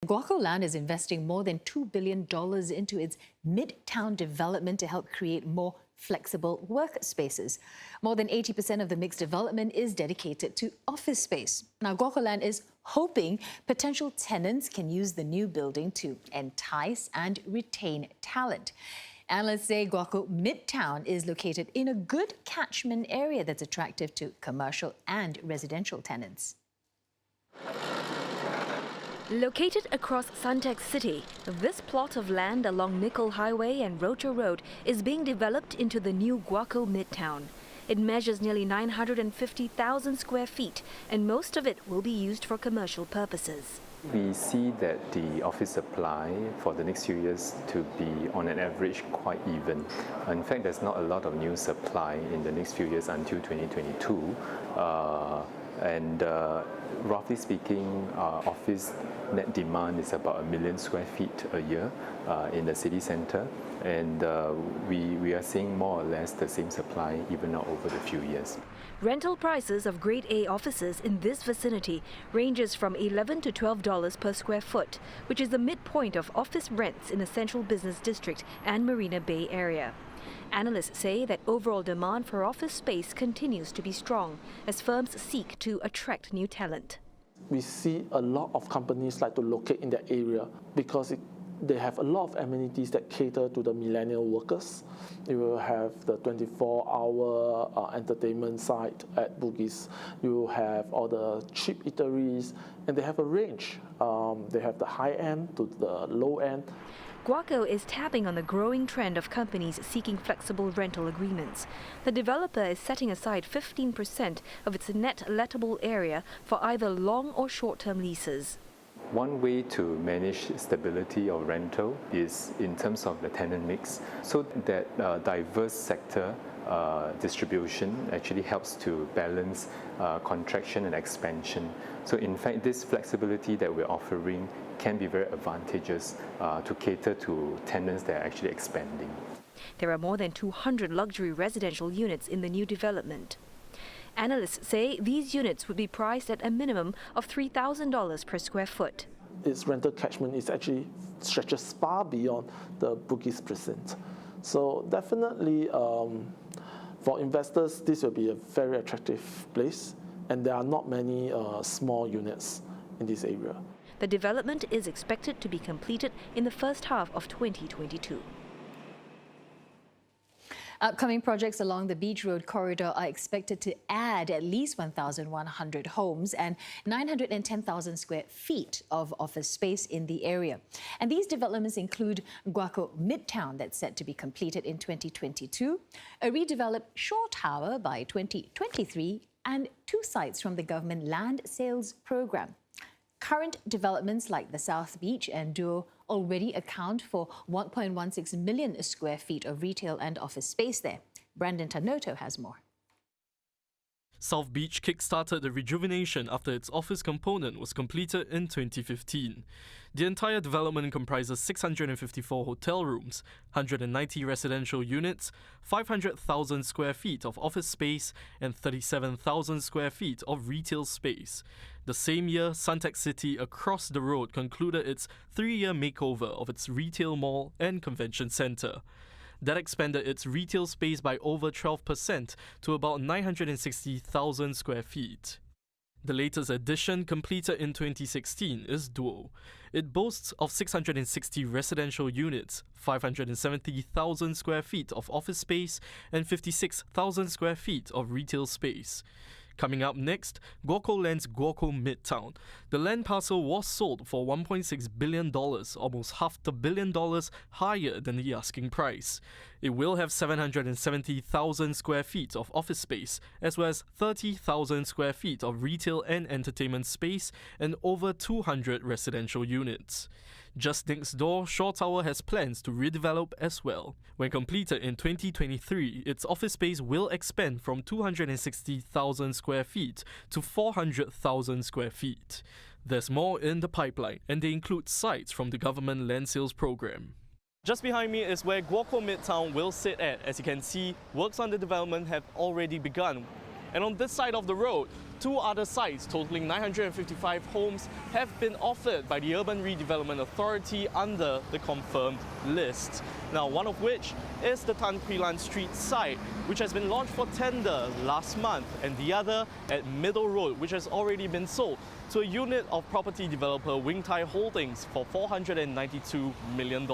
GuocoLand is investing more than $2 billion into its Midtown development to help create more flexible workspaces. More than 80% of the mixed development is dedicated to office space. Now, GuocoLand is hoping potential tenants can use the new building to entice and retain talent. Analysts say Guoco Midtown is located in a good catchment area that's attractive to commercial and residential tenants. Located across Suntec City, this plot of land along Nickel Highway and Rocher Road is being developed into the new Guoco Midtown. It measures nearly 950,000 square feet, and most of it will be used for commercial purposes. We see that the office supply for the next few years to be on an average quite even. In fact, there's not a lot of new supply in the next few years until 2022. Roughly speaking, office net demand is about 1 million square feet a year in the city centre, and we are seeing more or less the same supply even now over the few years. Rental prices of Grade A offices in this vicinity ranges from $11 to $12 per square foot, which is the midpoint of office rents in the central business district and Marina Bay area. Analysts say that overall demand for office space continues to be strong as firms seek to attract new talent. We see a lot of companies like to locate in that area because they have a lot of amenities that cater to the millennial workers. You will have the 24-hour entertainment site at Bugis. You will have all the cheap eateries, and they have a range. They have the high end to the low end. Guoco is tapping on the growing trend of companies seeking flexible rental agreements. The developer is setting aside 15% of its net lettable area for either long or short-term leases. One way to manage stability of rental is in terms of the tenant mix, so that diverse sector distribution actually helps to balance contraction and expansion. So in fact, this flexibility that we're offering can be very advantageous to cater to tenants that are actually expanding. There are more than 200 luxury residential units in the new development. Analysts say these units would be priced at a minimum of $3,000 per square foot. Its rental catchment is actually stretches far beyond the Bugis precinct. So definitely for investors, this will be a very attractive place, and there are not many small units in this area. The development is expected to be completed in the first half of 2022. Upcoming projects along the Beach Road corridor are expected to add at least 1,100 homes and 910,000 square feet of office space in the area. And these developments include Guoco Midtown, that's set to be completed in 2022, a redeveloped Shore Tower by 2023, and 2 sites from the government land sales program. Current developments like the South Beach and Duo already account for 1.16 million square feet of retail and office space there. Brandon Tanoto has more. South Beach kick-started the rejuvenation after its office component was completed in 2015. The entire development comprises 654 hotel rooms, 190 residential units, 500,000 square feet of office space, and 37,000 square feet of retail space. The same year, Suntec City across the road concluded its 3-year makeover of its retail mall and convention centre. That expanded its retail space by over 12% to about 960,000 square feet. The latest addition, completed in 2016, is Duo. It boasts of 660 residential units, 570,000 square feet of office space, and 56,000 square feet of retail space. Coming up next, GuocoLand's Guoco Midtown. The land parcel was sold for $1.6 billion, almost $500 million higher than the asking price. It will have 770,000 square feet of office space, as well as 30,000 square feet of retail and entertainment space, and over 200 residential units. Just next door, Shore Tower has plans to redevelop as well. When completed in 2023, its office space will expand from 260,000 square feet to 400,000 square feet. There's more in the pipeline, and they include sites from the government land sales program. Just behind me is where Guoco Midtown will sit at. As you can see, works on the development have already begun. And on this side of the road, Two other sites totaling 955 homes have been offered by the Urban Redevelopment Authority under the confirmed list. Now, one of which is the Tan Quee Lan Street site, which has been launched for tender last month, and the other at Middle Road, which has already been sold to a unit of property developer Wing Tai Holdings for $492 million.